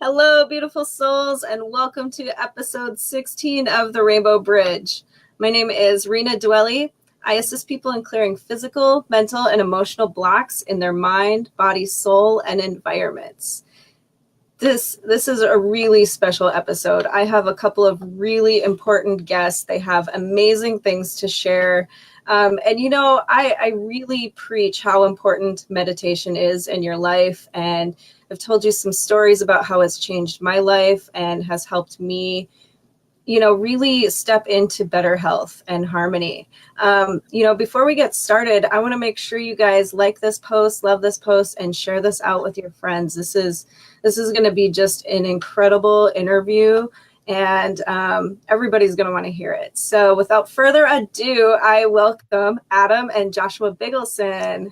Hello, beautiful souls, and welcome to episode 16 of the Rainbow Bridge. My name is Rena Dwelly. I assist people in clearing physical, mental, and emotional blocks in their mind, body, soul, and environments. This is a really special episode. I have a couple of really important guests. They have amazing things to share. I really preach how important meditation is in your life, and I've told you some stories about how it's changed my life and has helped me, really step into better health and harmony. Before we get started, I want to make sure you guys like this post, love this post, and share this out with your friends. This is going to be just an incredible interview, and everybody's going to want to hear it. So without further ado, I welcome Adam and Joshua Bigelsen.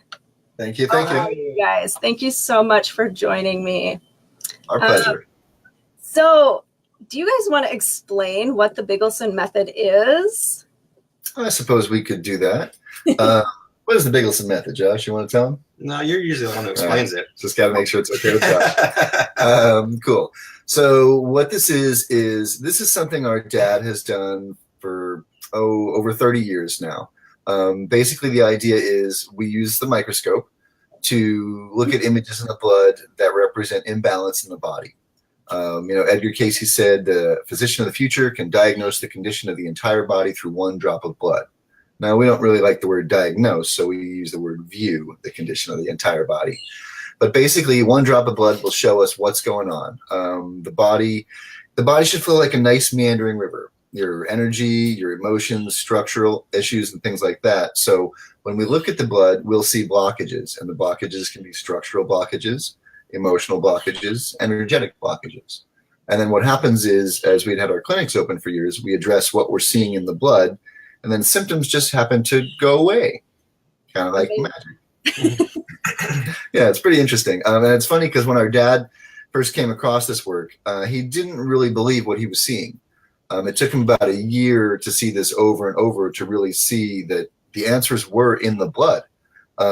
Thank you. Thank you. Guys, thank you so much for joining me. Our pleasure. So do you guys want to explain what the Bigelsen Method is? I suppose we could do that. What is the Bigelsen Method, Josh? You want to tell them? No, you're usually the one who explains it. Just got to make sure it's okay with Josh. Cool. So what this is something our dad has done for over 30 years now. Basically, the idea is we use the microscope to look at images in the blood that represent imbalance in the body. Edgar Cayce said the physician of the future can diagnose the condition of the entire body through one drop of blood. Now, we don't really like the word diagnose, so we use the word view the condition of the entire body. But basically, one drop of blood will show us what's going on. The body should flow like a nice meandering river. Your energy, your emotions, structural issues, and things like that. So when we look at the blood, we'll see blockages, and the blockages can be structural blockages, emotional blockages, energetic blockages. And then what happens is, as we'd had our clinics open for years, we address what we're seeing in the blood, and then symptoms just happen to go away, kind of like magic. Yeah, it's pretty interesting. And it's funny because when our dad first came across this work, he didn't really believe what he was seeing. It took him about a year to see this over and over to really see that the answers were in the blood.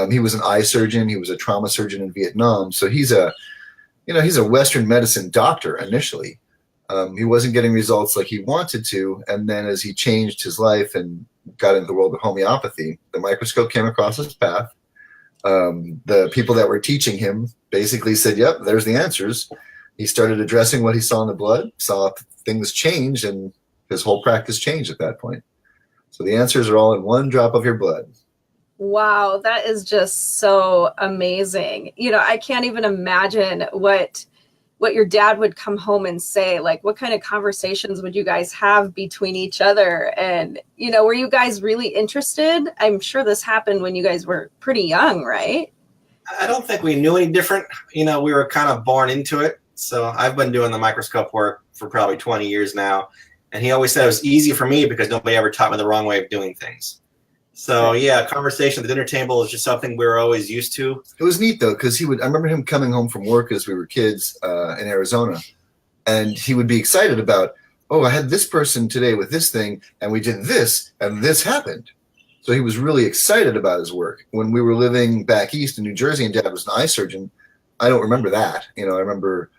He was an eye surgeon. He was a trauma surgeon in Vietnam. So he's a Western medicine doctor initially. He wasn't getting results like he wanted to. And then as he changed his life and got into the world of homeopathy, the microscope came across his path. The people that were teaching him basically said, yep, there's the answers. He started addressing what he saw in the blood, saw things change, and his whole practice changed at that point. So the answers are all in one drop of your blood. Wow, that is just so amazing. I can't even imagine what your dad would come home and say. Like, what kind of conversations would you guys have between each other? And, were you guys really interested? I'm sure this happened when you guys were pretty young, right? I don't think we knew any different. We were kind of born into it. So I've been doing the microscope work for probably 20 years now. And he always said it was easy for me because nobody ever taught me the wrong way of doing things. So yeah, conversation at the dinner table is just something we were always used to. It was neat though, because I remember him coming home from work as we were kids in Arizona, and he would be excited about, oh, I had this person today with this thing, and we did this, and this happened. So he was really excited about his work. When we were living back east in New Jersey and Dad was an eye surgeon, I don't remember that. I remember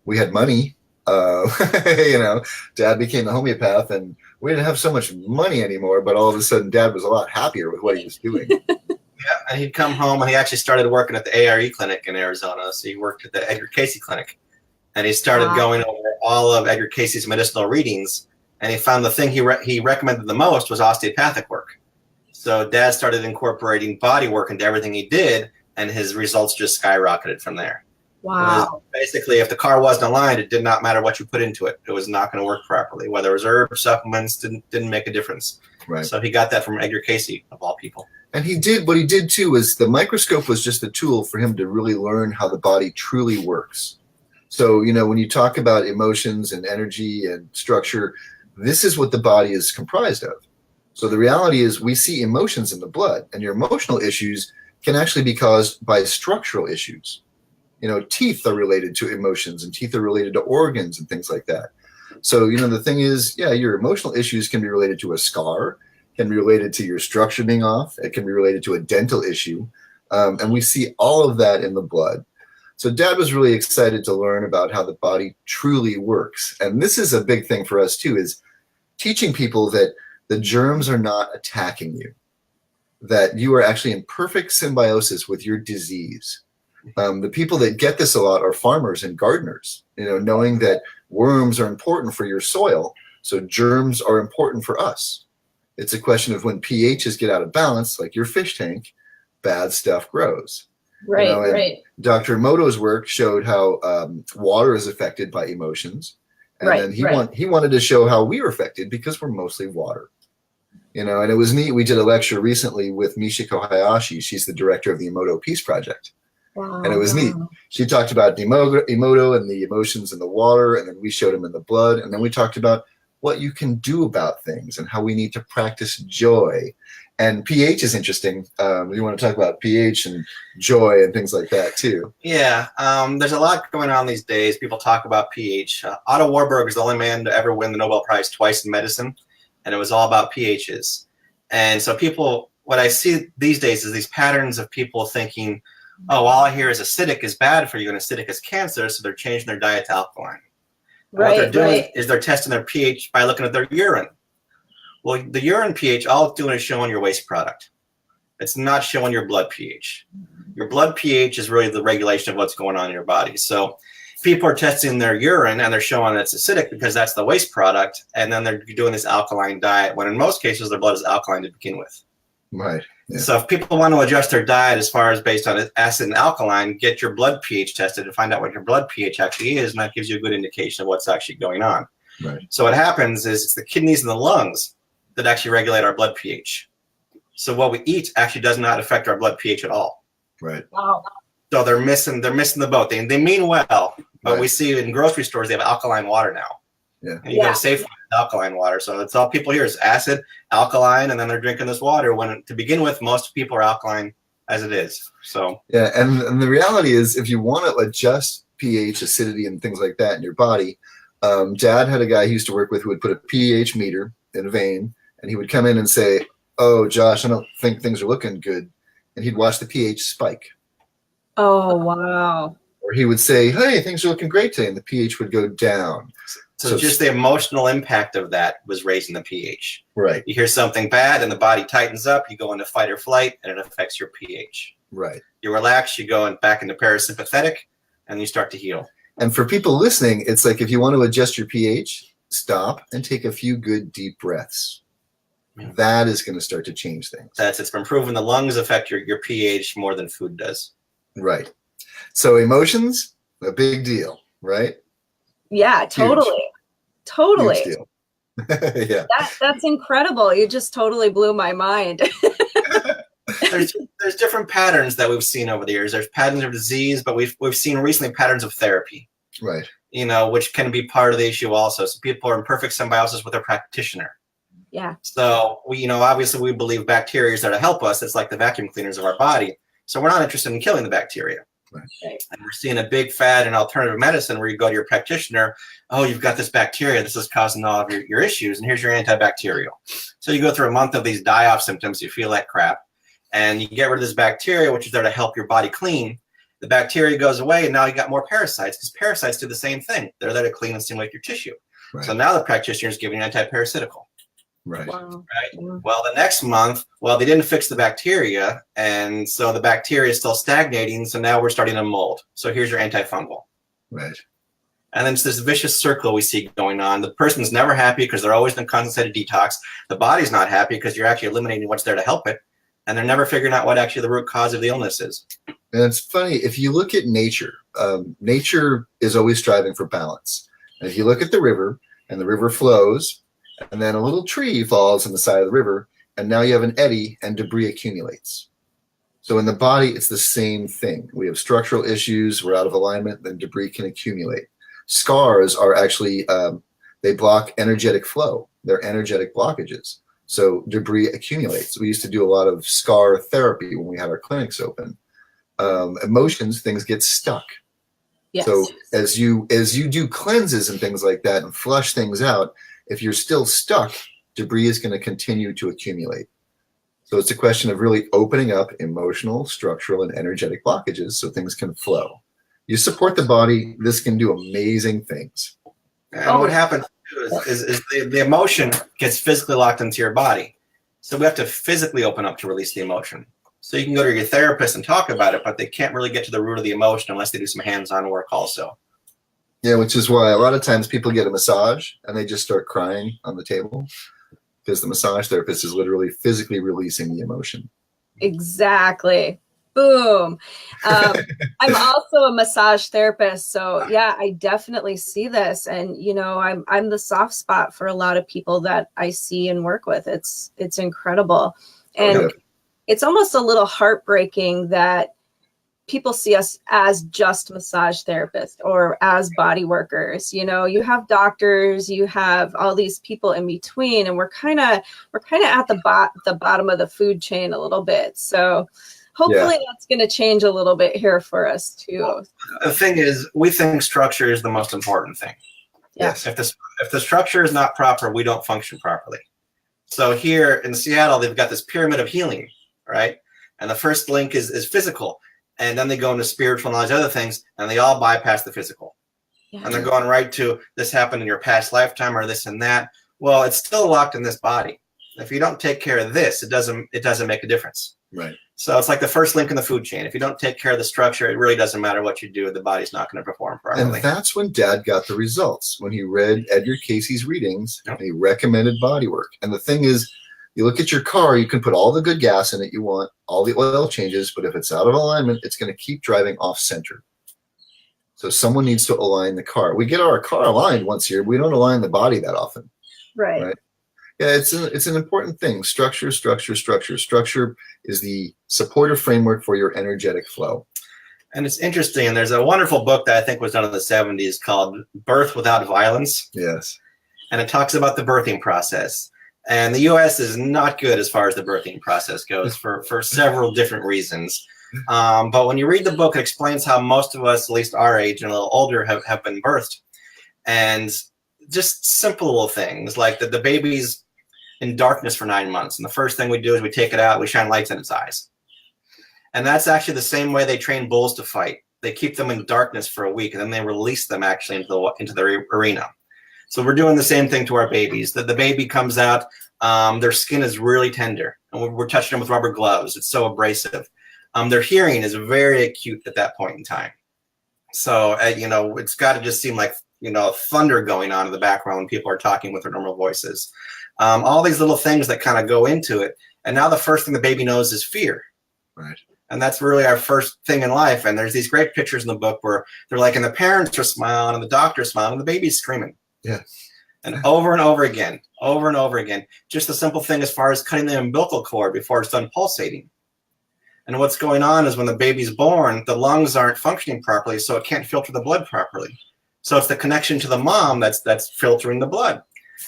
we had money. Dad became a homeopath, and we didn't have so much money anymore, but all of a sudden Dad was a lot happier with what he was doing. Yeah, and he'd come home and he actually started working at the ARE clinic in Arizona. So he worked at the Edgar Cayce clinic, and he started going over all of Edgar Cayce's medicinal readings, and he found the thing he recommended the most was osteopathic work. So Dad started incorporating body work into everything he did, and his results just skyrocketed from there. Wow. Basically, if the car wasn't aligned, it did not matter what you put into it. It was not going to work properly. Whether it was herbs, supplements, didn't make a difference. Right. So he got that from Edgar Cayce, of all people. And what he did too was the microscope was just a tool for him to really learn how the body truly works. So, when you talk about emotions and energy and structure, this is what the body is comprised of. So the reality is we see emotions in the blood, and your emotional issues can actually be caused by structural issues. Teeth are related to emotions, and teeth are related to organs and things like that. So, the thing is, yeah, your emotional issues can be related to a scar, can be related to your structure being off. It can be related to a dental issue. And we see all of that in the blood. So Dad was really excited to learn about how the body truly works. And this is a big thing for us too, is teaching people that the germs are not attacking you, that you are actually in perfect symbiosis with your disease. The people that get this a lot are farmers and gardeners, knowing that worms are important for your soil. So germs are important for us. It's a question of when pHs get out of balance, like your fish tank, bad stuff grows. Right, right. Dr. Emoto's work showed how water is affected by emotions. And then he wanted to show how we are affected because we're mostly water. And it was neat. We did a lecture recently with Michiko Hayashi. She's the director of the Emoto Peace Project. Wow, and it was neat. She talked about Emoto and the emotions in the water, and then we showed him in the blood. And then we talked about what you can do about things and how we need to practice joy. And pH is interesting. You want to talk about pH and joy and things like that too. Yeah, there's a lot going on these days. People talk about pH. Otto Warburg is the only man to ever win the Nobel Prize twice in medicine, and it was all about pHs. And so people, what I see these days is these patterns of people thinking, oh, all I hear is acidic is bad for you and acidic is cancer, so they're changing their diet to alkaline. What they're doing is they're testing their pH by looking at their urine. Well, the urine pH, all it's doing is showing your waste product. It's not showing your blood pH. Your blood pH is really the regulation of what's going on in your body. So people are testing their urine and they're showing it's acidic because that's the waste product, and then they're doing this alkaline diet, when in most cases their blood is alkaline to begin with. Right. Yeah. So if people want to adjust their diet as far as based on acid and alkaline, get your blood pH tested and find out what your blood pH actually is, and that gives you a good indication of what's actually going on. Right. So what happens is it's the kidneys and the lungs that actually regulate our blood pH. So what we eat actually does not affect our blood pH at all. Right. Wow. So they're missing the boat. They mean well, but we see in grocery stores they have alkaline water now. Yeah. And you go to Safeway with alkaline water. So that's all people hear is acid, alkaline, and then they're drinking this water when to begin with most people are alkaline as it is. So yeah, and the reality is if you want to adjust pH, acidity, and things like that in your body, Dad had a guy he used to work with who would put a pH meter in a vein, and he would come in and say, oh, Josh, I don't think things are looking good. And he'd watch the pH spike. Oh, wow. Or he would say, hey, things are looking great today, and the pH would go down. So just the emotional impact of that was raising the pH. Right. You hear something bad and the body tightens up, you go into fight or flight, and it affects your pH. Right. You relax, you go back into parasympathetic, and you start to heal. And for people listening, it's like if you want to adjust your pH, stop and take a few good deep breaths. Yeah. That is going to start to change things. It's been proven the lungs affect your pH more than food does. Right. So emotions, a big deal, right? Yeah, totally. Huge. Totally. Huge deal. Yeah. That's incredible. You just totally blew my mind. There's different patterns that we've seen over the years. There's patterns of disease, but we've seen recently patterns of therapy. Right. Which can be part of the issue also. So people are in perfect symbiosis with their practitioner. Yeah. So we, obviously we believe bacteria is there to help us. It's like the vacuum cleaners of our body. So we're not interested in killing the bacteria. Right. And we're seeing a big fad in alternative medicine where you go to your practitioner, oh, you've got this bacteria, this is causing all of your issues, and here's your antibacterial. So you go through a month of these die-off symptoms, you feel like crap, and you get rid of this bacteria, which is there to help your body clean. The bacteria goes away, and now you got more parasites, because parasites do the same thing. They're there to clean and stimulate your tissue. Right. So now the practitioner is giving you antiparasitical. Right. Wow. Right. Well, the next month, they didn't fix the bacteria, and so the bacteria is still stagnating. So now we're starting to mold. So here's your antifungal. Right. And then it's this vicious circle we see going on. The person's never happy because they're always in a concentrated detax. The body's not happy because you're actually eliminating what's there to help it, and they're never figuring out what actually the root cause of the illness is. And it's funny if you look at nature. Nature is always striving for balance. And if you look at the river, and the river flows. And then a little tree falls on the side of the river, and now you have an eddy and debris accumulates. So in the body, it's the same thing. We have structural issues, we're out of alignment, then debris can accumulate. Scars are actually, they block energetic flow. They're energetic blockages. So debris accumulates. We used to do a lot of scar therapy when we had our clinics open. Emotions, things get stuck. Yes. So as you do cleanses and things like that and flush things out, if you're still stuck, debris is going to continue to accumulate. So it's a question of really opening up emotional, structural, and energetic blockages so things can flow. You support the body, this can do amazing things. And what happens is the emotion gets physically locked into your body. So we have to physically open up to release the emotion. So you can go to your therapist and talk about it, but they can't really get to the root of the emotion unless they do some hands-on work also. Yeah, which is why a lot of times people get a massage and they just start crying on the table because the massage therapist is literally physically releasing the emotion. Exactly. Boom. I'm also a massage therapist. So yeah, I definitely see this. And, you know, I'm the soft spot for a lot of people that I see and work with. It's incredible. And it's almost a little heartbreaking that people see us as just massage therapists or as body workers. You know, you have doctors, you have all these people in between, and we're kind of at the bottom of the food chain a little bit. So hopefully that's going to change a little bit here for us too. The thing is, we think structure is the most important thing. Yes. If the structure is not proper, we don't function properly. So here in Seattle, they've got this pyramid of healing, right? And the first link is physical. And then they go into spiritual knowledge, other things, and they all bypass the physical. Yeah. And they're going right to this happened in your past lifetime or this and that. Well, it's still locked in this body. If you don't take care of this, it doesn't make a difference. Right. So it's like the first link in the food chain. If you don't take care of the structure, it really doesn't matter what you do. The body's not going to perform properly. And that's when Dad got the results, when he read Edgar Casey's readings, and he recommended body work. And the thing is, you look at your car, you can put all the good gas in it you want, all the oil changes, but if it's out of alignment, it's going to keep driving off center. So someone needs to align the car. We get our car aligned once a year. We don't align the body that often. Right? Yeah, it's an important thing. Structure. Structure is the supportive framework for your energetic flow. And it's interesting. And there's a wonderful book that I think was done in the 70s called Birth Without Violence. Yes. And it talks about the birthing process. And the U.S. is not good as far as the birthing process goes for several different reasons. But when you read the book, it explains how most of us, at least our age and a little older, have been birthed. And just simple little things like the baby's in darkness for 9 months. And the first thing we do is we take it out, we shine lights in its eyes. And that's actually the same way they train bulls to fight. They keep them in darkness for a week, and then they release them actually into the arena. So we're doing the same thing to our babies. The baby comes out, their skin is really tender, and we're touching them with rubber gloves. It's so abrasive. Their hearing is very acute at that point in time. So, you know, it's got to just seem like, you know, thunder going on in the background when people are talking with their normal voices. All these little things that kind of go into it. And now the first thing the baby knows is fear. Right. And that's really our first thing in life. And there's these great pictures in the book where they're like, and the parents are smiling and the doctor's smiling and the baby's screaming. Yeah. And over and over again, just a simple thing as far as cutting the umbilical cord before it's done pulsating. And what's going on is when the baby's born, the lungs aren't functioning properly, so it can't filter the blood properly. So it's the connection to the mom that's filtering the blood.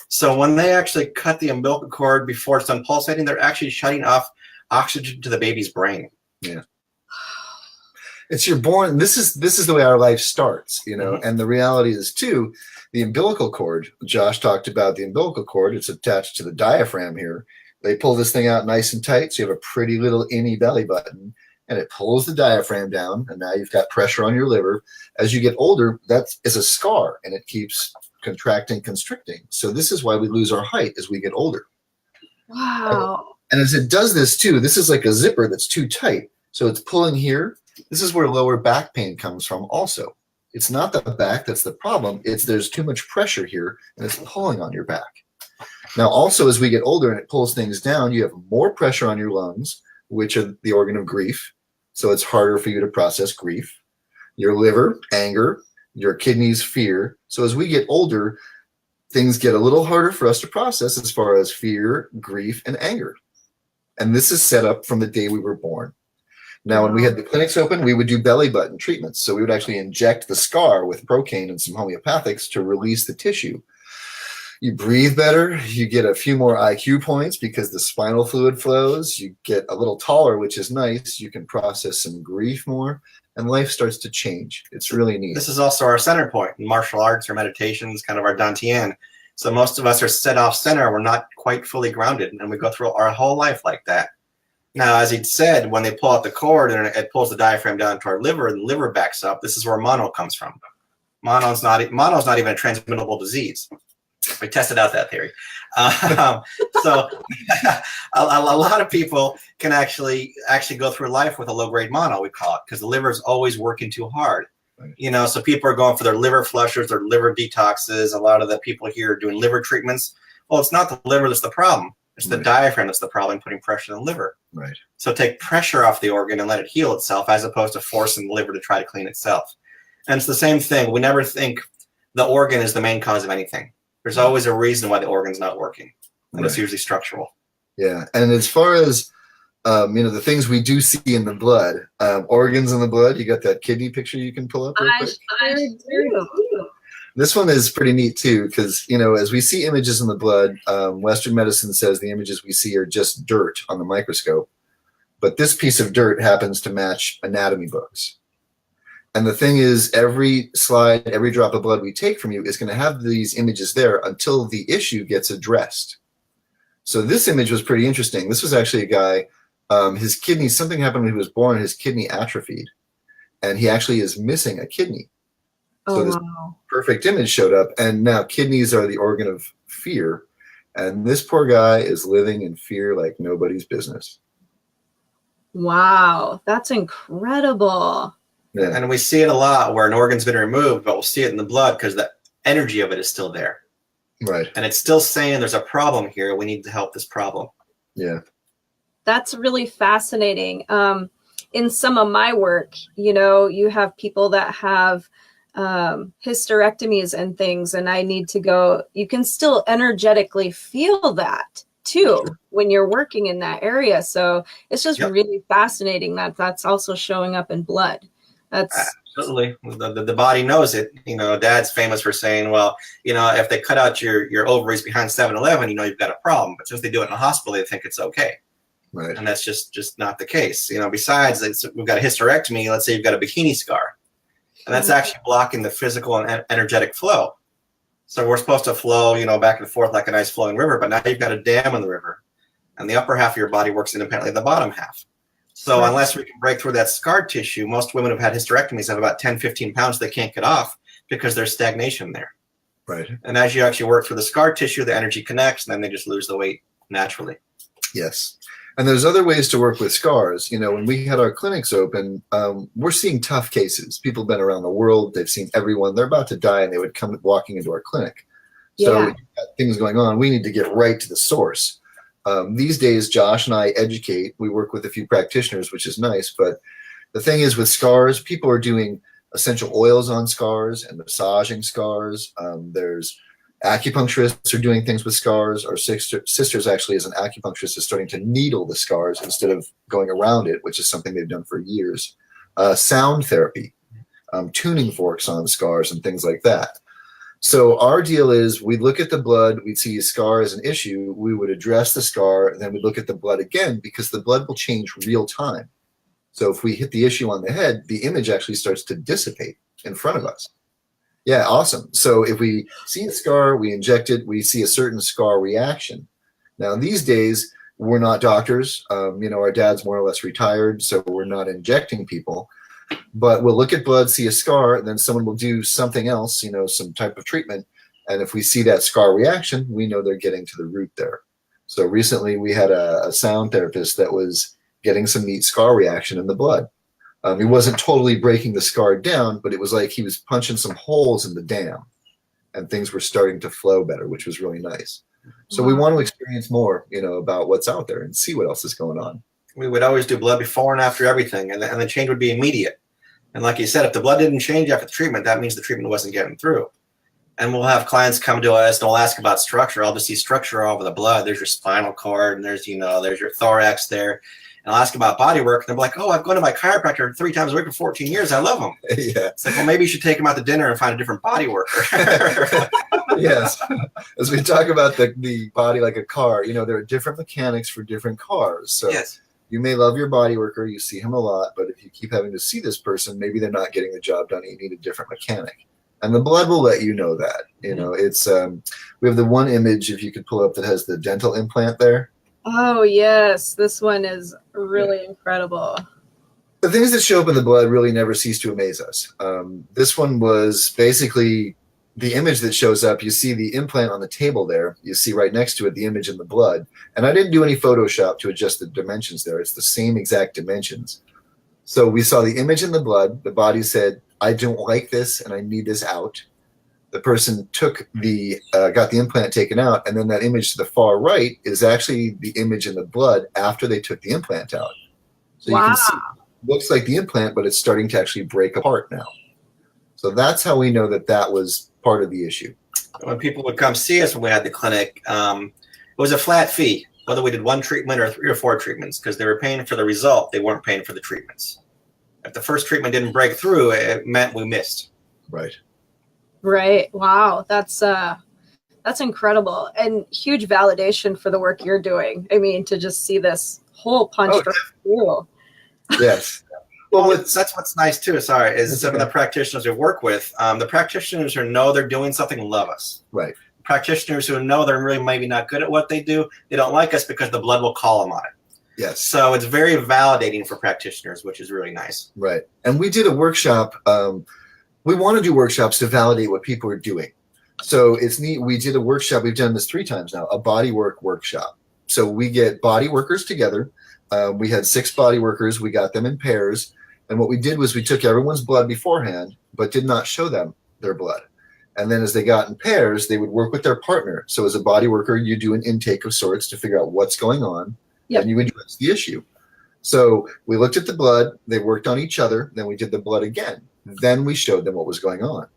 So when they actually cut the umbilical cord before it's done pulsating, they're actually shutting off oxygen to the baby's brain. Yeah. It's you're born. This is the way our life starts, you know. Mm-hmm. And the reality is too, the umbilical cord. Josh talked about the umbilical cord. It's attached to the diaphragm here. They pull this thing out nice and tight, so you have a pretty little innie belly button, and it pulls the diaphragm down, and now you've got pressure on your liver. As you get older, that is a scar, and it keeps contracting, constricting. So this is why we lose our height as we get older. Wow. And as it does this too, this is like a zipper that's too tight. So it's pulling here. This is where lower back pain comes from also. It's not the back that's the problem. It's there's too much pressure here, and it's pulling on your back. Now, also, as we get older and it pulls things down, you have more pressure on your lungs, which are the organ of grief. So it's harder for you to process grief. Your liver, anger. Your kidneys, fear. So as we get older, things get a little harder for us to process as far as fear, grief, and anger. And this is set up from the day we were born. Now, when we had the clinics open, we would do belly button treatments. So we would actually inject the scar with Procaine and some homeopathics to release the tissue. You breathe better. You get a few more IQ points because the spinal fluid flows. You get a little taller, which is nice. You can process some grief more, and life starts to change. It's really neat. This is also our center point in martial arts or meditations, kind of our dantian. So most of us are set off center. We're not quite fully grounded, and we go through our whole life like that. Now, as he said, when they pull out the cord and it pulls the diaphragm down to our liver, and the liver backs up, this is where mono comes from. Mono's not even a transmittable disease. We tested out that theory. So a lot of people can actually go through life with a low-grade mono, we call it, because the liver is always working too hard. Right. So people are going for their liver flushers, their liver detoxes. A lot of the people here are doing liver treatments. Well, it's not the liver that's the problem. It's the diaphragm that's the problem, putting pressure on the liver. Right. So take pressure off the organ and let it heal itself, as opposed to forcing the liver to try to clean itself. And it's the same thing. We never think the organ is the main cause of anything. There's always a reason why the organ's not working, and it's usually structural. Yeah, and as far as the things we do see in the blood, organs in the blood, you got that kidney picture you can pull up real quick? I do. This one is pretty neat too, because as we see images in the blood, Western medicine says the images we see are just dirt on the microscope, but this piece of dirt happens to match anatomy books. And the thing is, every slide, every drop of blood we take from you is going to have these images there until the issue gets addressed. So this image was pretty interesting. This was actually a guy, his kidney, something happened when he was born, his kidney atrophied, and he actually is missing a kidney. So this perfect image showed up, and now kidneys are the organ of fear, and this poor guy is living in fear like nobody's business. Wow, that's incredible. Yeah. And we see it a lot where an organ's been removed, but we'll see it in the blood because the energy of it is still there. Right. And it's still saying there's a problem here. We need to help this problem. Yeah. That's really fascinating. In some of my work, you have people that have hysterectomies and things, and I need to go, you can still energetically feel that too when you're working in that area. So it's just really fascinating that that's also showing up in blood. That's absolutely, the body knows it. Dad's famous for saying, well, if they cut out your ovaries behind 7-Eleven, you've got a problem. But since they do it in a hospital, they think it's okay. Right. And that's just not the case. Besides, we've got a hysterectomy. Let's say you've got a bikini scar, and that's actually blocking the physical and energetic flow. So we're supposed to flow, back and forth like a nice flowing river, but now you've got a dam in the river, and the upper half of your body works independently of the bottom half. So unless we can break through that scar tissue, most women who've had hysterectomies have about 10, 15 pounds they can't get off because there's stagnation there. Right. And as you actually work through the scar tissue, the energy connects, and then they just lose the weight naturally. Yes. And there's other ways to work with scars. When we had our clinics open, we're seeing tough cases. People have been around the world. They've seen everyone. They're about to die, and they would come walking into our clinic. So we've got things going on. We need to get right to the source. These days, Josh and I educate. We work with a few practitioners, which is nice. But the thing is, with scars, people are doing essential oils on scars and massaging scars. There's acupuncturists are doing things with scars. Our sisters actually, as an acupuncturist, is starting to needle the scars instead of going around it, which is something they've done for years. Sound therapy, tuning forks on scars and things like that. So our deal is we look at the blood, we'd see a scar as an issue, we would address the scar, and then we look at the blood again because the blood will change real time. So if we hit the issue on the head, the image actually starts to dissipate in front of us. Yeah, awesome. So if we see a scar, we inject it, we see a certain scar reaction. Now these days, we're not doctors. Our dad's more or less retired, so we're not injecting people. But we'll look at blood, see a scar, and then someone will do something else, some type of treatment. And if we see that scar reaction, we know they're getting to the root there. So recently we had a sound therapist that was getting some neat scar reaction in the blood. He wasn't totally breaking the scar down, but it was like he was punching some holes in the dam, and things were starting to flow better, which was really nice. So we want to experience more, about what's out there and see what else is going on. We would always do blood before and after everything, and the change would be immediate. And like you said, if the blood didn't change after the treatment, that means the treatment wasn't getting through. And we'll have clients come to us and we'll ask about structure. I'll just see structure all over the blood. There's your spinal cord, and there's your thorax there. And I'll ask about body work, and they're like, oh, I've gone to my chiropractor 3 times a week for 14 years. I love him. Yeah. It's like, well, maybe you should take him out to dinner and find a different body worker. Yes. As we talk about the body like a car, there are different mechanics for different cars. So yes. You may love your body worker, you see him a lot, but if you keep having to see this person, maybe they're not getting the job done. You need a different mechanic. And the blood will let you know that. It's we have the one image, if you could pull up, that has the dental implant there. Oh, yes. This one is really incredible. The things that show up in the blood really never cease to amaze us. This one was basically the image that shows up. You see the implant on the table there. You see right next to it the image in the blood. And I didn't do any Photoshop to adjust the dimensions there. It's the same exact dimensions. So we saw the image in the blood. The body said, I don't like this and I need this out. The person took got the implant taken out, and then that image to the far right is actually the image in the blood after they took the implant out. So you can see, it looks like the implant, but it's starting to actually break apart now. So that's how we know that that was part of the issue. When people would come see us when we had the clinic, it was a flat fee, whether we did 1 treatment or 3 or 4 treatments, because they were paying for the result. They weren't paying for the treatments. If the first treatment didn't break through, it meant we missed. Right. Right. Wow. That's incredible and huge validation for the work you're doing. I mean, to just see this whole punch through. Yes. Well, that's what's nice too. Sorry, is some of the practitioners we work with. The practitioners who know they're doing something love us. Right. Practitioners who know they're really maybe not good at what they do, they don't like us because the blood will call them on it. Yes. So it's very validating for practitioners, which is really nice. Right. And we did a workshop. We want to do workshops to validate what people are doing. So it's neat. We did a workshop. We've done this 3 times now, a body work workshop. So we get body workers together. We had 6 body workers. We got them in pairs. And what we did was we took everyone's blood beforehand, but did not show them their blood. And then as they got in pairs, they would work with their partner. So as a body worker, you do an intake of sorts to figure out what's going on. Yep. And you address the issue. So we looked at the blood. They worked on each other. Then we did the blood again. Then we showed them what was going on.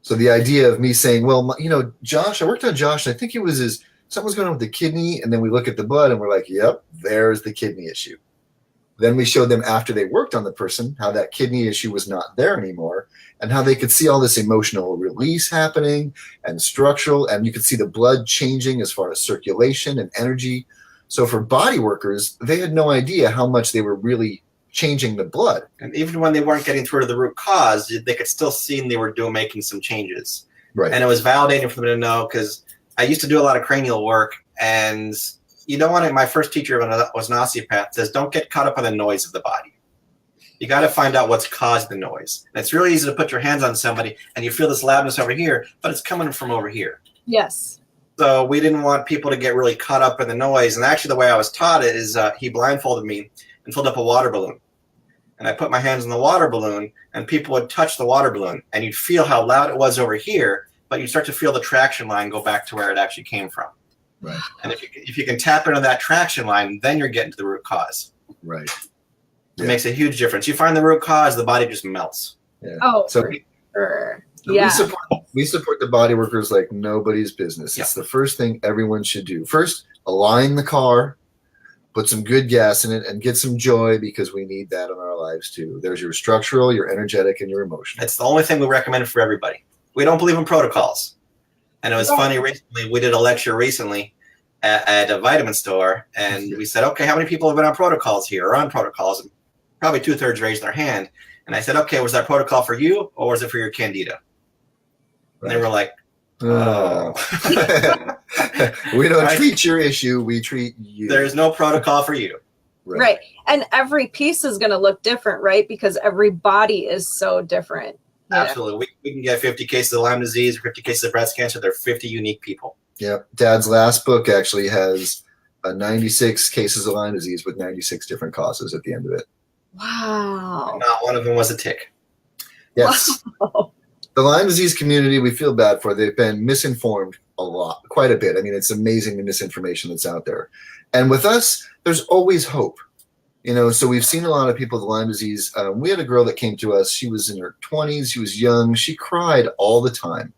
So the idea of me saying, well, you know, Josh, I worked on Josh. And I think it was something was going on with the kidney. And then we look at the blood and we're like, yep, there's the kidney issue. Then we showed them after they worked on the person how that kidney issue was not there anymore and how they could see all this emotional release happening and structural. And you could see the blood changing as far as circulation and energy. So for body workers, they had no idea how much they were really changing the blood. And even when they weren't getting through to the root cause, they could still see they were making some changes. Right. And it was validating for them to know, because I used to do a lot of cranial work, and you don't want to, my first teacher was an osteopath, says don't get caught up on the noise of the body. You got to find out what's caused the noise. And it's really easy to put your hands on somebody and you feel this loudness over here, but it's coming from over here. Yes. So we didn't want people to get really caught up in the noise. And actually the way I was taught it is he blindfolded me and filled up a water balloon. And I put my hands in the water balloon and people would touch the water balloon and you'd feel how loud it was over here, but you'd start to feel the traction line go back to where it actually came from. Right. And if you can tap into that traction line, then you're getting to the root cause. Right. It makes a huge difference. You find the root cause, the body just melts. Yeah. Oh, so, sure. So Yeah. we support the body workers like nobody's business. It's the first thing everyone should do. First, align the car, put some good gas in it, and get some joy, because we need that in our lives too. There's your structural, your energetic, and your emotional. It's the only thing we recommend for everybody. We don't believe in protocols. And it was funny, recently, we did a lecture recently at a vitamin store, and we said, okay, how many people have been on protocols here or on protocols? And probably 2/3 raised their hand. And I said, okay, was that protocol for you or was it for your candida? And they were like, oh. We don't treat your issue, we treat you. There's no protocol for you. Right. And every piece is going to look different, right? Because every body is so different. Yeah. Absolutely. We can get 50 cases of Lyme disease or 50 cases of breast cancer. They're 50 unique people. Yep. Dad's last book actually has 96 cases of Lyme disease with 96 different causes at the end of it. Wow. And not one of them was a tick. Yes. Wow. The Lyme disease community, we feel bad for. They've been misinformed a lot, quite a bit. I mean, it's amazing the misinformation that's out there. And with us, there's always hope. You know, so we've seen a lot of people with Lyme disease. We had a girl that came to us. She was in her 20s. She was young. She cried all the time.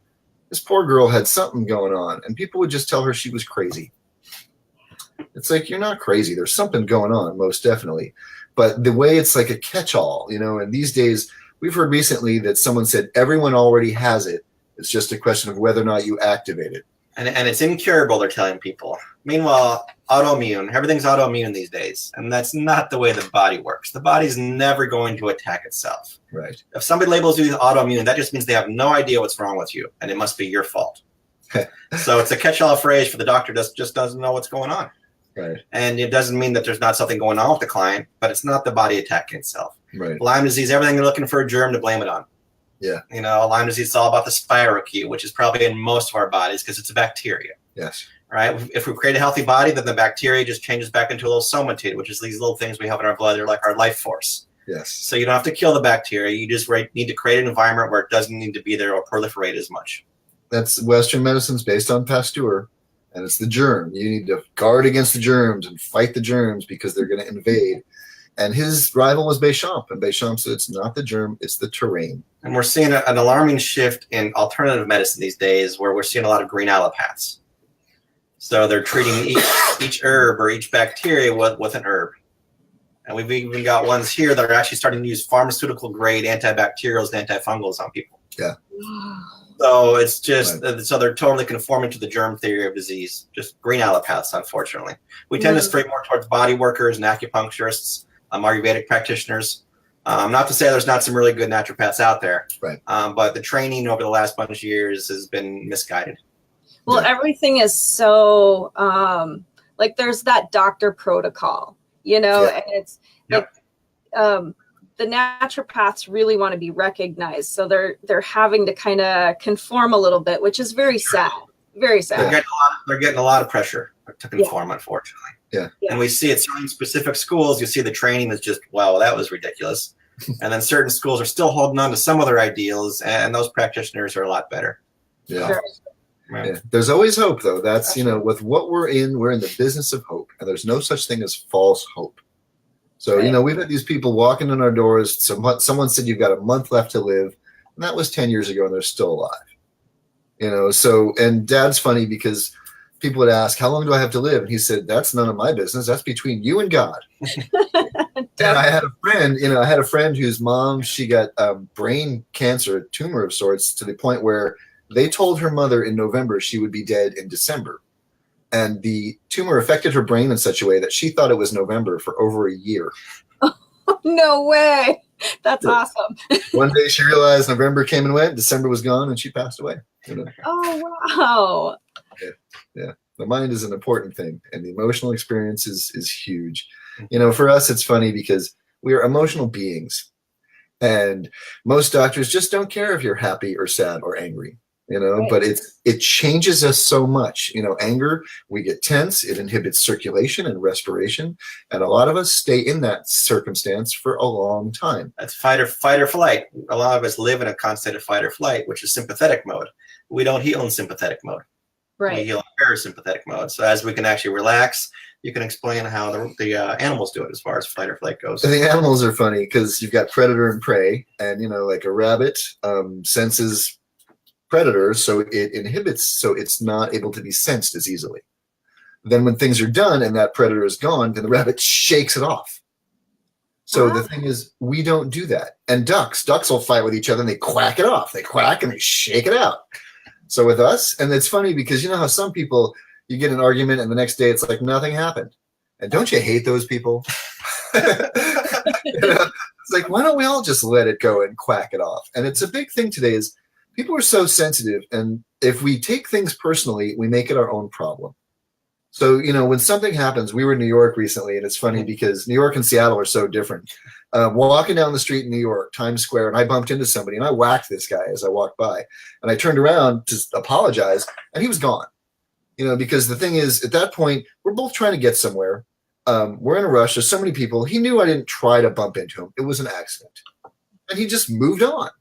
This poor girl had something going on, and people would just tell her she was crazy. It's like, you're not crazy. There's something going on, most definitely. But the way it's like a catch-all, you know, and these days, we've heard recently that someone said everyone already has it. It's just a question of whether or not you activate it. And it's incurable, they're telling people. Meanwhile, autoimmune, everything's autoimmune these days. And that's not the way the body works. The body's never going to attack itself. Right. If somebody labels you autoimmune, that just means they have no idea what's wrong with you. And it must be your fault. So it's a catch-all phrase for the doctor just doesn't know what's going on. Right. And it doesn't mean that there's not something going on with the client, but it's not the body attacking itself. Right. Lyme disease, everything they're looking for a germ to blame it on. Yeah. You know, Lyme disease is all about the spirochete, which is probably in most of our bodies because it's a bacteria. Yes. Right? If we create a healthy body, then the bacteria just changes back into a little somatid, which is these little things we have in our blood. They're like our life force. Yes. So you don't have to kill the bacteria. You just need to create an environment where it doesn't need to be there or proliferate as much. That's Western medicine's based on Pasteur, and it's the germ. You need to guard against the germs and fight the germs because they're going to invade. And his rival was Béchamp, and Béchamp said it's not the germ, it's the terrain. And we're seeing an alarming shift in alternative medicine these days where we're seeing a lot of green allopaths. So they're treating each herb or each bacteria with an herb. And we've even got ones here that are actually starting to use pharmaceutical grade antibacterials and antifungals on people. Yeah. So it's just, right. So they're totally conforming to the germ theory of disease, just green allopaths, unfortunately. We tend to stray more towards body workers and acupuncturists, Ayurvedic practitioners. Not to say there's not some really good naturopaths out there, right? But the training over the last bunch of years has been misguided. Well, everything is so, like there's that doctor protocol, you know, and it's like, the naturopaths really want to be recognized. So they're having to kind of conform a little bit, which is very sad, very sad. They're getting a lot of pressure to conform, unfortunately. Yeah. And we see it in specific schools. You see the training is just, wow, that was ridiculous. And then certain schools are still holding on to some of their ideals, and those practitioners are a lot better. Yeah. Sure. Yeah. There's always hope, though. That's, you know, with what we're in the business of hope, and there's no such thing as false hope. So, you know, we've had these people walking in our doors. Someone said you've got a month left to live, and that was 10 years ago, and they're still alive. You know, so, and Dad's funny because people would ask, how long do I have to live? And he said, that's none of my business. That's between you and God. And I had a friend whose mom, she got brain cancer, a tumor of sorts, to the point where they told her mother in November she would be dead in December. And the tumor affected her brain in such a way that she thought it was November for over a year. No way. That's awesome. One day she realized November came and went, December was gone, and she passed away. You know? Oh, wow. Yeah. The mind is an important thing, and the emotional experience is huge. You know, for us, it's funny because we are emotional beings, and most doctors just don't care if you're happy or sad or angry. You know, but it changes us so much. You know, anger, we get tense, it inhibits circulation and respiration, and a lot of us stay in that circumstance for a long time. That's fight or flight. A lot of us live in a constant of fight or flight, which is sympathetic mode. We don't heal in sympathetic mode. Right. We heal in parasympathetic mode. So as we can actually relax, you can explain how the animals do it as far as fight or flight goes. And the animals are funny because you've got predator and prey, and, you know, like a rabbit senses predator, so it inhibits, so it's not able to be sensed as easily. Then when things are done and that predator is gone, then the rabbit shakes it off. So the thing is, we don't do that. And ducks will fight with each other and they quack it off. They quack and they shake it out. So with us, and it's funny because you know how some people, you get an argument and the next day it's like nothing happened. And don't you hate those people? You know, it's like, why don't we all just let it go and quack it off? And it's a big thing today is people are so sensitive, and if we take things personally, we make it our own problem. So, you know, when something happens, we were in New York recently, and it's funny because New York and Seattle are so different. Walking down the street in New York, Times Square, and I bumped into somebody, and I whacked this guy as I walked by. And I turned around to apologize, and he was gone. You know, because the thing is, at that point, we're both trying to get somewhere. We're in a rush. There's so many people. He knew I didn't try to bump into him. It was an accident. And he just moved on.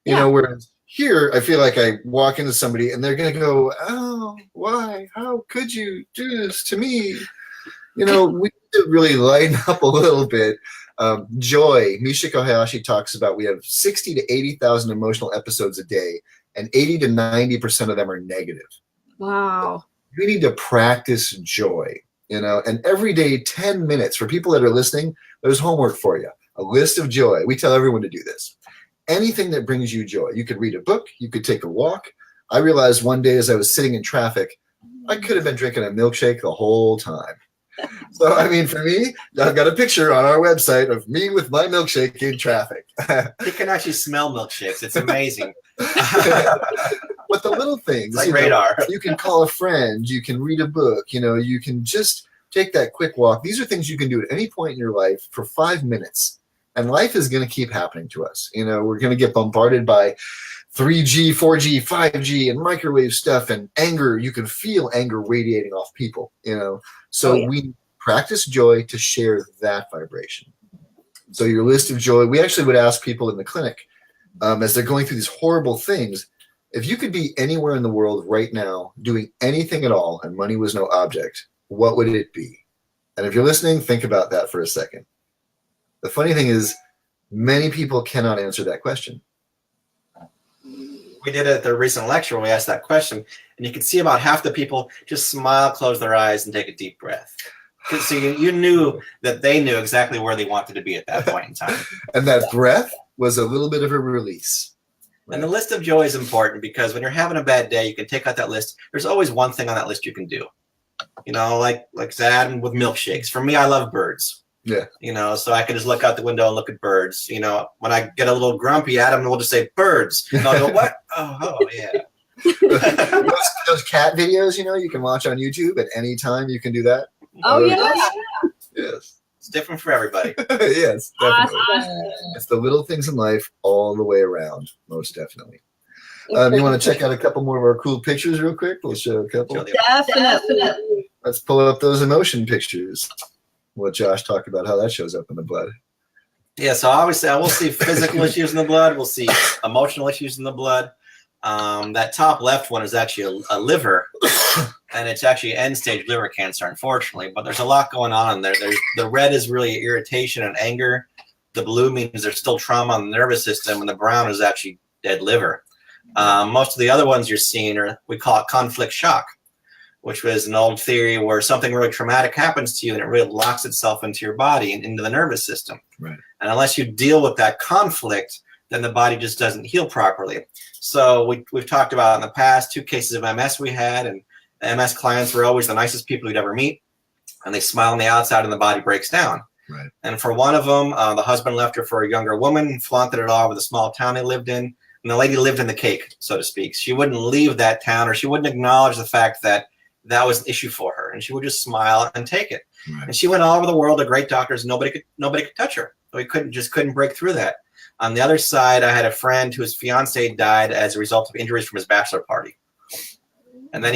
You know, whereas here, I feel like I walk into somebody and they're going to go, oh, why? How could you do this to me? You know, we need to really lighten up a little bit. Joy, Michiko Hayashi talks about we have 60 to 80,000 emotional episodes a day, and 80 to 90% of them are negative. Wow. We need to practice joy, you know, and every day, 10 minutes. For people that are listening, there's homework for you. A list of joy. We tell everyone to do this. Anything that brings you joy. You could read a book. You could take a walk. I realized one day as I was sitting in traffic, I could have been drinking a milkshake the whole time. So, I mean, for me, I've got a picture on our website of me with my milkshake in traffic. You can actually smell milkshakes. It's amazing. But the little things, like radar. You can call a friend. You can read a book. You know, you can just take that quick walk. These are things you can do at any point in your life for 5 minutes. And life is going to keep happening to us. You know, we're going to get bombarded by 3G, 4G, 5G, and microwave stuff, and anger. You can feel anger radiating off people, you know. So we practice joy to share that vibration. So your list of joy, we actually would ask people in the clinic, as they're going through these horrible things, if you could be anywhere in the world right now doing anything at all and money was no object, what would it be? And if you're listening, think about that for a second. The funny thing is, many people cannot answer that question. We did it at the recent lecture when we asked that question, and you could see about half the people just smile, close their eyes, and take a deep breath. So you knew that they knew exactly where they wanted to be at that point in time. And that breath was a little bit of a release. Right? And the list of joy is important because when you're having a bad day, you can take out that list. There's always one thing on that list you can do. You know, like Adam with milkshakes. For me, I love birds. Yeah. You know, so I can just look out the window and look at birds. You know, when I get a little grumpy, Adam will just say birds. And I'll go, what? Oh yeah. those cat videos, you know, you can watch on YouTube at any time. You can do that. Oh, yeah. Yes. It's different for everybody. Yes, definitely. Awesome. It's the little things in life all the way around, most definitely. You want to check out a couple more of our cool pictures real quick? We'll show a couple. Definitely. Let's pull up those emotion pictures. What Josh talked about, how that shows up in the blood. Yeah, so obviously we'll see physical issues in the blood. We'll see emotional issues in the blood. That top left one is actually a liver, and it's actually end-stage liver cancer, unfortunately. But there's a lot going on in there. The red is really irritation and anger. The blue means there's still trauma on the nervous system, and the brown is actually dead liver. Most of the other ones you're seeing we call it conflict shock, which was an old theory where something really traumatic happens to you and it really locks itself into your body and into the nervous system. Right. And unless you deal with that conflict, then the body just doesn't heal properly. So we've talked about in the past 2 cases of MS we had, and the MS clients were always the nicest people you'd ever meet, and they smile on the outside and the body breaks down. Right. And for one of them, the husband left her for a younger woman, flaunted it all over the small town they lived in, and the lady lived in the cake, so to speak. She wouldn't leave that town, or she wouldn't acknowledge the fact that that was an issue for her, and she would just smile and take it. Right. And she went all over the world to great doctors. Nobody could touch her. We couldn't break through that. On the other side, I had a friend whose fiance died as a result of injuries from his bachelor party, and then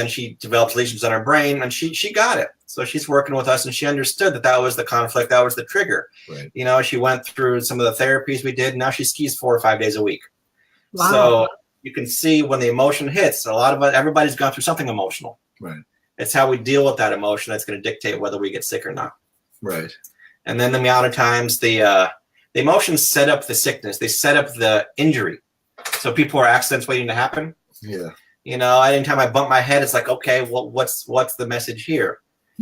she developed lesions on her brain, and she got it. So she's working with us, and she understood that was the conflict, that was the trigger. Right. You know, she went through some of the therapies we did. And now she skis 4 or 5 days a week. Wow. So you can see when the emotion hits, everybody's gone through something emotional. Right. It's how we deal with that emotion that's going to dictate whether we get sick or not. Right. And then the amount of times the emotions set up the sickness, they set up the injury. So people are accidents waiting to happen. Yeah. You know, anytime I bump my head, it's like, okay, well, what's the message here?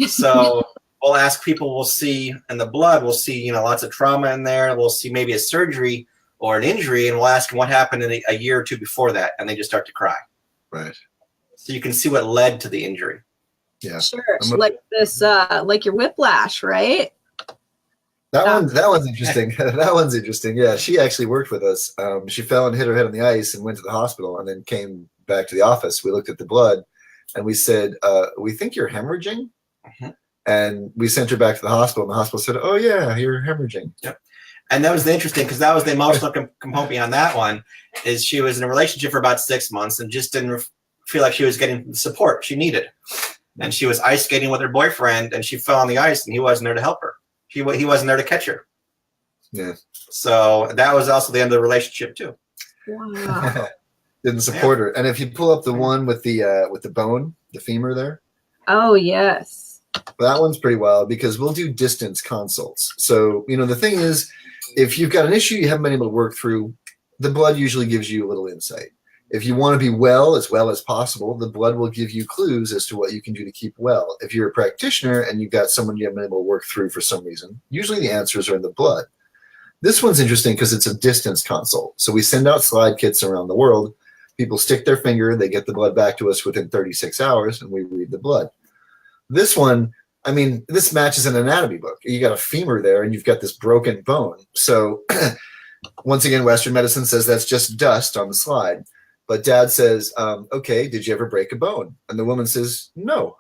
So we'll ask people, we'll see in the blood, we'll see, you know, lots of trauma in there. We'll see maybe a surgery or an injury, and we'll ask them what happened in a year or 2 before that, and they just start to cry. Right. So you can see what led to the injury. Yeah. Sure. Like this, like your whiplash, right? That one's interesting. That one's interesting. Yeah, she actually worked with us. She fell and hit her head on the ice and went to the hospital, and then came back to the office. We looked at the blood, and we said, "We think you're hemorrhaging." Mm-hmm. And we sent her back to the hospital, and the hospital said, "Oh yeah, you're hemorrhaging." Yep. And that was the interesting, because that was the emotional component beyond that one. Is she was in a relationship for about 6 months and just didn't feel like she was getting the support she needed. And she was ice skating with her boyfriend, and she fell on the ice, and he wasn't there to help her. He wasn't there to catch her. Yeah. So that was also the end of the relationship too. Wow. Didn't support her. And if you pull up the one with the bone, the femur there. Oh yes. That one's pretty wild, because we'll do distance consults. So, you know, the thing is, if you've got an issue you haven't been able to work through, the blood usually gives you a little insight. If you want to be well as possible, the blood will give you clues as to what you can do to keep well. If you're a practitioner and you've got someone you haven't been able to work through for some reason, usually the answers are in the blood. This one's interesting because it's a distance consult. So we send out slide kits around the world. People stick their finger, they get the blood back to us within 36 hours, and we read the blood. This one, I mean, this matches an anatomy book. You got a femur there, and you've got this broken bone. So once again, Western medicine says that's just dust on the slide. But Dad says, okay, did you ever break a bone? And the woman says, no.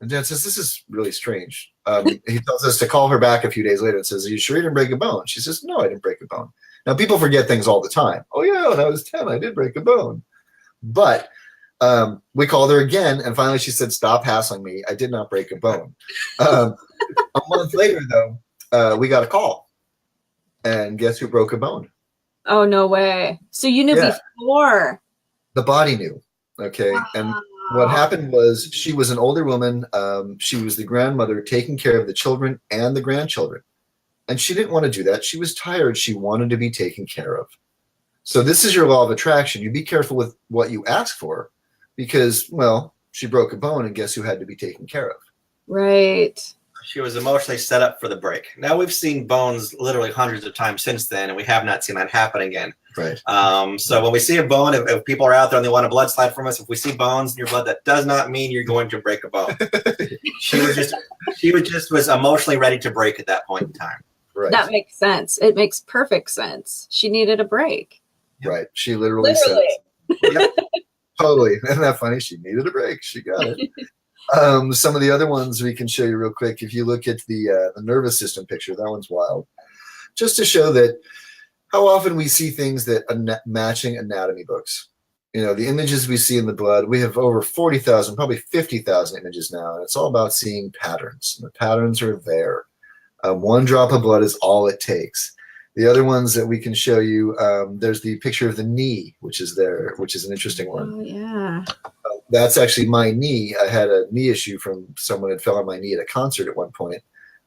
And Dad says, this is really strange. He tells us to call her back a few days later and says, are you sure you didn't break a bone? She says, no, I didn't break a bone. Now, people forget things all the time. Oh, yeah, when I was 10, I did break a bone. But we called her again, and finally she said, stop hassling me. I did not break a bone. A month later, though, we got a call. And guess who broke a bone? Oh, no way. So you knew before. The body knew. Okay. And what happened was she was an older woman. She was the grandmother taking care of the children and the grandchildren. And she didn't want to do that. She was tired. She wanted to be taken care of. So this is your law of attraction. You be careful with what you ask for because, well, she broke a bone and guess who had to be taken care of? Right. She was emotionally set up for the break. Now we've seen bones literally hundreds of times since then, and we have not seen that happen again. Right. So when we see a bone, if people are out there and they want a blood slide from us, if we see bones in your blood, that does not mean you're going to break a bone. she was emotionally ready to break at that point in time. Right. That makes sense. It makes perfect sense. She needed a break. Right. She literally said, yep, totally. Isn't that funny? She needed a break. She got it. Some of the other ones we can show you real quick. If you look at the nervous system picture, that one's wild. Just to show that how often we see things that are matching anatomy books. You know, the images we see in the blood, we have over 40,000, probably 50,000 images now. And it's all about seeing patterns. And the patterns are there. One drop of blood is all it takes. The other ones that we can show you, there's the picture of the knee, which is there, which is an interesting one. Oh, yeah. That's actually my knee. I had a knee issue from someone that fell on my knee at a concert at one point.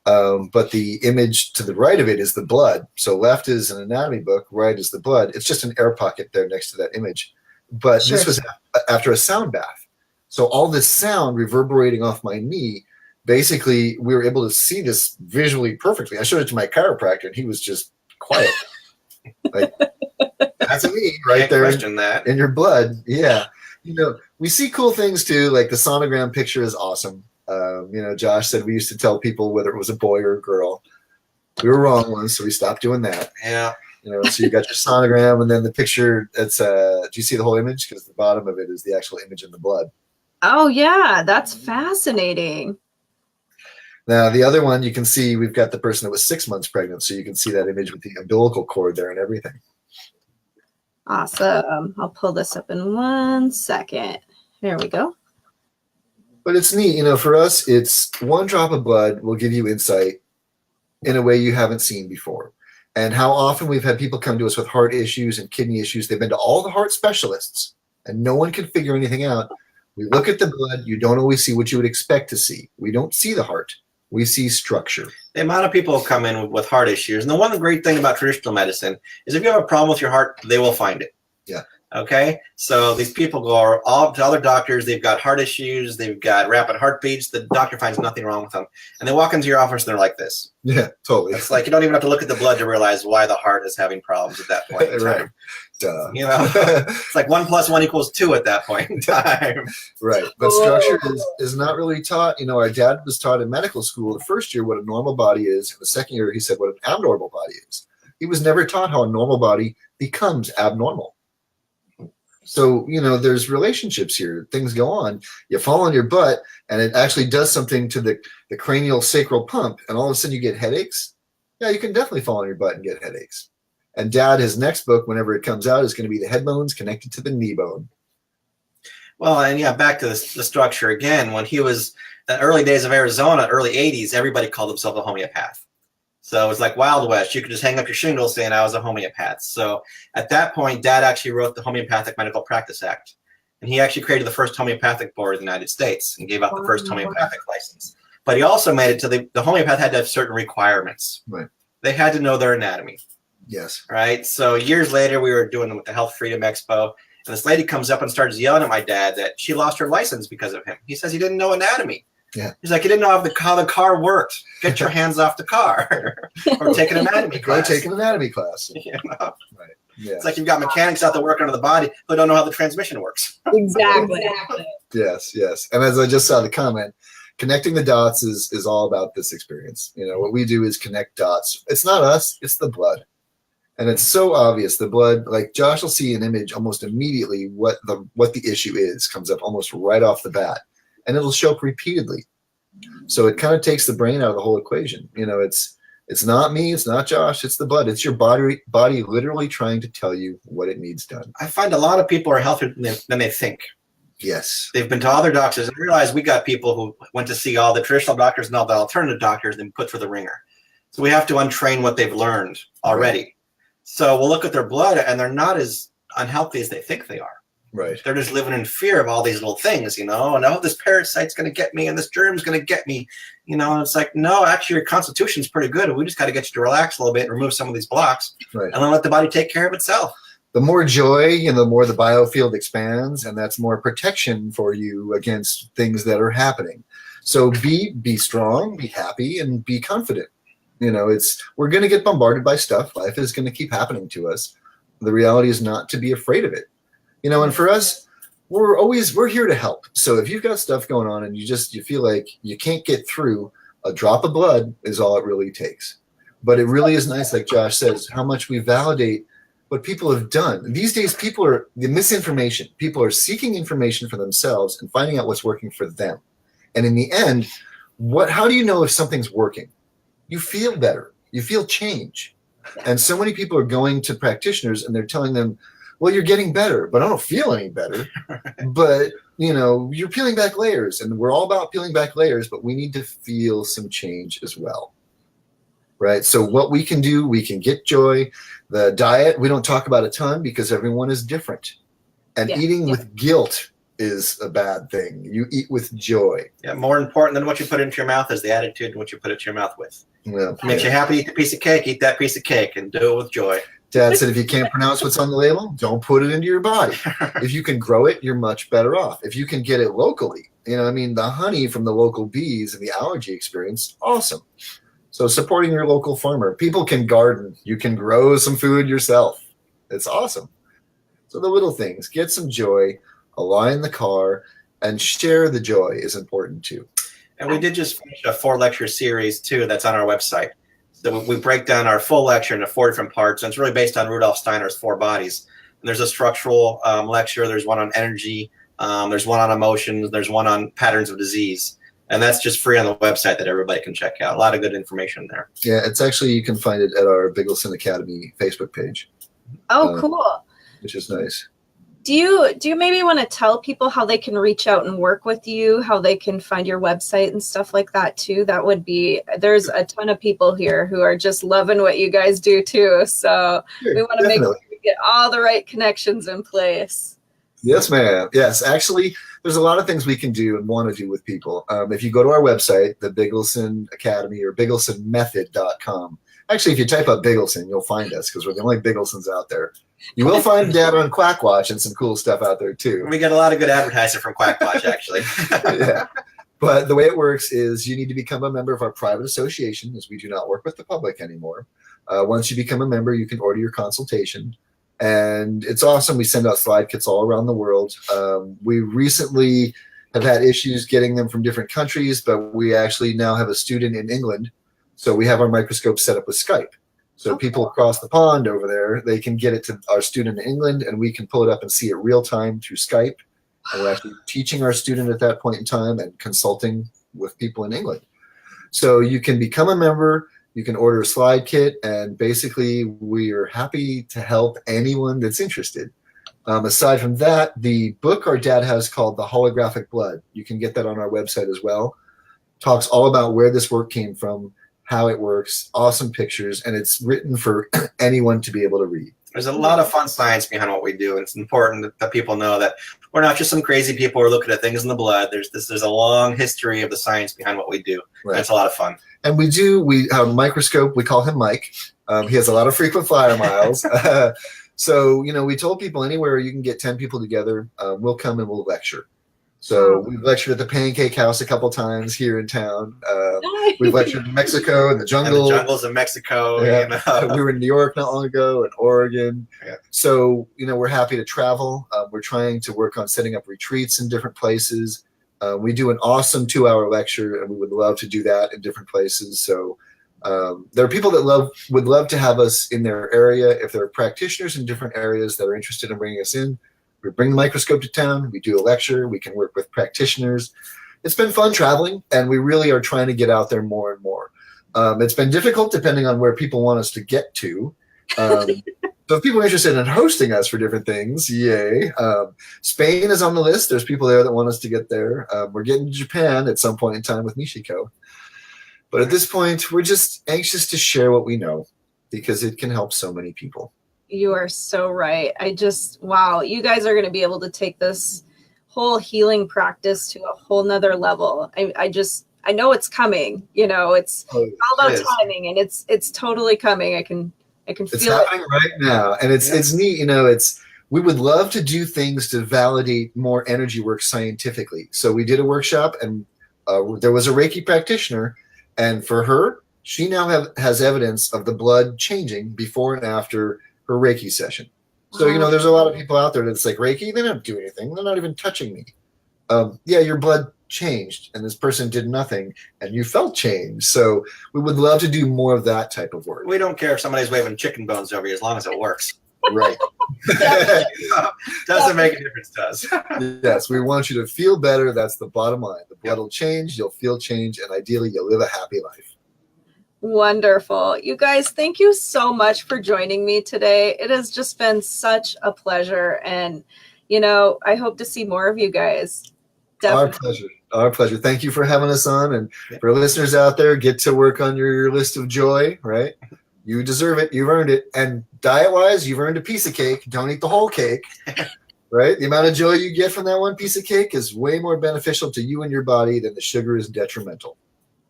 But the image to the right of it is the blood. So left is an anatomy book, right is the blood. It's just an air pocket there next to that image. But Sure. This was after a sound bath. So all this sound reverberating off my knee, basically we were able to see this visually perfectly. I showed it to my chiropractor and he was just quiet. Like, that's a knee right there in your blood. Yeah. You know, we see cool things too, like the sonogram picture is awesome. You know, Josh said we used to tell people whether it was a boy or a girl. We were wrong once, so we stopped doing that. Yeah. You know, so you got your sonogram, and then the picture. It's do you see the whole image? Because the bottom of it is the actual image in the blood. Oh yeah, that's fascinating. Now the other one, you can see we've got the person that was 6 months pregnant, so you can see that image with the umbilical cord there and everything. Awesome. I'll pull this up in 1 second. There we go. But it's neat, you know, for us, it's one drop of blood will give you insight in a way you haven't seen before. And how often we've had people come to us with heart issues and kidney issues. They've been to all the heart specialists and no one can figure anything out. We look at the blood, you don't always see what you would expect to see. We don't see the heart. We see structure. The amount of people come in with heart issues. And the one great thing about traditional medicine is if you have a problem with your heart, they will find it. Yeah. Okay, so these people go all to other doctors. They've got heart issues. They've got rapid heartbeats. The doctor finds nothing wrong with them, and they walk into your office and they're like this. Yeah, totally. It's like you don't even have to look at the blood to realize why the heart is having problems at that point in time. Right. Duh. You know, it's like 1 + 1 = 2 at that point in time. Right, but structure is not really taught. You know, our dad was taught in medical school the first year what a normal body is, and the second year he said what an abnormal body is. He was never taught how a normal body becomes abnormal. So, you know, there's relationships here. Things go on. You fall on your butt, and it actually does something to the cranial sacral pump, and all of a sudden you get headaches. Yeah, you can definitely fall on your butt and get headaches. And Dad, his next book, whenever it comes out, is going to be the head bones connected to the knee bone. Well, and yeah, back to the structure again. When he was in the early days of Arizona, early 80s, everybody called himself a homeopath. So it was like Wild West. You could just hang up your shingle saying I was a homeopath. So at that point, Dad actually wrote the Homeopathic Medical Practice Act. And he actually created the first homeopathic board in the United States and gave out the first homeopathic license. But he also made it to the homeopath had to have certain requirements. Right. They had to know their anatomy. Yes. Right. So years later, we were doing them with the Health Freedom Expo. And this lady comes up and starts yelling at my dad that she lost her license because of him. He says he didn't know anatomy. Yeah. He's like, you didn't know how the car worked. Get your hands off the car. Or take an anatomy class. Go take an anatomy class. You know? Right. Yeah. It's like you've got mechanics out there working on the body who don't know how the transmission works. Exactly. Yes, yes. And as I just saw the comment, connecting the dots is all about this experience. You know, what we do is connect dots. It's not us, it's the blood. And it's so obvious. The blood, like Josh will see an image almost immediately what the issue is, comes up almost right off the bat. And it'll show up repeatedly. So it kind of takes the brain out of the whole equation. It's not me, it's not Josh, it's the blood. It's your body literally trying to tell you what it needs done. I find a lot of people are healthier than they think. Yes. They've been to all their doctors and realize we got people who went to see all the traditional doctors and all the alternative doctors and put through the ringer. So we have to untrain what they've learned already. Right. So we'll look at their blood and they're not as unhealthy as they think they are. Right. They're just living in fear of all these little things, and oh, this parasite's going to get me and this germ's going to get me, and it's like, no, actually your constitution's pretty good. We just got to get you to relax a little bit and remove some of these blocks, right, and then let the body take care of itself. The more joy, the more the biofield expands, and that's more protection for you against things that are happening. So be strong, be happy, and be confident. We're going to get bombarded by stuff. Life is going to keep happening to us. The reality is not to be afraid of it. And for us, we're here to help. So if you've got stuff going on and you feel like you can't get through, a drop of blood is all it really takes. But it really is nice, like Josh says, how much we validate what people have done. These days, the misinformation. People are seeking information for themselves and finding out what's working for them. And in the end, how do you know if something's working? You feel better. You feel change. And so many people are going to practitioners and they're telling them, well, you're getting better, but I don't feel any better. But, you're peeling back layers, and we're all about peeling back layers, but we need to feel some change as well. Right? So what we can do, we can get joy. The diet, we don't talk about a ton because everyone is different. And eating with guilt is a bad thing. You eat with joy. Yeah, more important than what you put into your mouth is the attitude and what you put into your mouth with. Well, makes you happy to eat a piece of cake, eat that piece of cake and do it with joy. Dad said, if you can't pronounce what's on the label, don't put it into your body. If you can grow it, you're much better off. If you can get it locally, the honey from the local bees and the allergy experience, awesome. So supporting your local farmer. People can garden. You can grow some food yourself. It's awesome. So the little things, get some joy, align the car, and share the joy is important too. And we did just finish a 4-lecture series too that's on our website. So we break down our full lecture into 4 different parts, and it's really based on Rudolf Steiner's 4 bodies. And there's a structural lecture, there's one on energy, there's one on emotions, there's one on patterns of disease. And that's just free on the website that everybody can check out. A lot of good information there. Yeah, it's actually, you can find it at our Bigelsen Academy Facebook page. Oh, cool. Which is nice. Do you maybe want to tell people how they can reach out and work with you, how they can find your website and stuff like that too? That would be, there's a ton of people here who are just loving what you guys do too. So we want to make sure we get all the right connections in place. Yes, ma'am. Yes, actually, there's a lot of things we can do and want to do with people. If you go to our website, the Bigelsen Academy or BigelsenMethod.com. Actually, if you type up Bigelsen, you'll find us because we're the only Bigelsens out there. You will find Dad on Quackwatch and some cool stuff out there too. We get a lot of good advertising from Quackwatch, actually. Yeah. But the way it works is you need to become a member of our private association, as we do not work with the public anymore. Once you become a member, you can order your consultation. And it's awesome. We send out slide kits all around the world. We recently have had issues getting them from different countries, but we actually now have a student in England. So we have our microscope set up with Skype. So people across the pond over there, they can get it to our student in England, and we can pull it up and see it real time through Skype. And we're actually teaching our student at that point in time and consulting with people in England. So you can become a member. You can order a slide kit, and basically we are happy to help anyone that's interested. Aside from that, the book our dad has called The Holographic Blood, you can get that on our website as well. Talks all about where this work came from, how it works, awesome pictures, and it's written for anyone to be able to read. There's a lot of fun science behind what we do, and it's important that people know that we're not just some crazy people who are looking at things in the blood. There's a long history of the science behind what we do. Right. It's a lot of fun. And we have a microscope. We call him Mike. He has a lot of frequent flyer miles. So, we told people anywhere you can get 10 people together, we'll come and we'll lecture. So we've lectured at the Pancake House a couple times here in town. We've lectured in Mexico in the jungle. And the jungles of Mexico. Yeah. We were in New York not long ago, and Oregon. Yeah. So, we're happy to travel. We're trying to work on setting up retreats in different places. We do an awesome 2-hour lecture, and we would love to do that in different places. So there are people that would love to have us in their area. If there are practitioners in different areas that are interested in bringing us in, we bring the microscope to town. We do a lecture. We can work with practitioners. it's been fun traveling, and we really are trying to get out there more and more. It's been difficult depending on where people want us to get to. So if people are interested in hosting us for different things, yay. Spain is on the list. There's people there that want us to get there. We're getting to Japan at some point in time with Michiko. But at this point, we're just anxious to share what we know because it can help so many people. You are so right. Wow, you guys are going to be able to take this whole healing practice to a whole nother level. I know it's coming, it's all about timing, and it's totally coming. I can feel it's happening right now. And it's neat, we would love to do things to validate more energy work scientifically. So we did a workshop, and there was a Reiki practitioner, and for her, she now has evidence of the blood changing before and after her Reiki session. So, there's a lot of people out there that's like, Reiki, they don't do anything. They're not even touching me. Yeah, your blood changed, and this person did nothing, and you felt change. So we would love to do more of that type of work. We don't care if somebody's waving chicken bones over you as long as it works. Right. Doesn't make a difference to us. Yes, we want you to feel better. That's the bottom line. The blood will change, you'll feel change, and ideally you'll live a happy life. Wonderful. You guys, thank you so much for joining me today. It has just been such a pleasure. And, I hope to see more of you guys. Definitely. Our pleasure. Our pleasure. Thank you for having us on. And for listeners out there, get to work on your list of joy, right? You deserve it. You've earned it. And diet-wise, you've earned a piece of cake. Don't eat the whole cake, right? The amount of joy you get from that one piece of cake is way more beneficial to you and your body than the sugar is detrimental.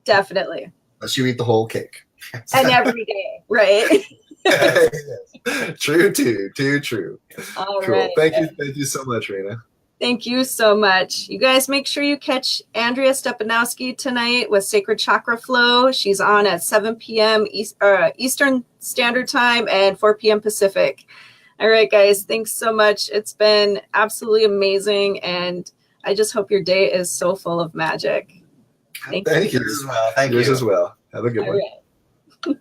Definitely. Unless you eat the whole cake. And every day, right? Yes. True, too true. All cool. Right. Thank you so much, Raina. Thank you so much. You guys make sure you catch Andrea Stepanowski tonight with Sacred Chakra Flow. She's on at 7 p.m. Eastern Standard Time and 4 p.m. Pacific. All right, guys. Thanks so much. It's been absolutely amazing, and I just hope your day is so full of magic. Thank you as well. Thank you as well. Have a good one. Right.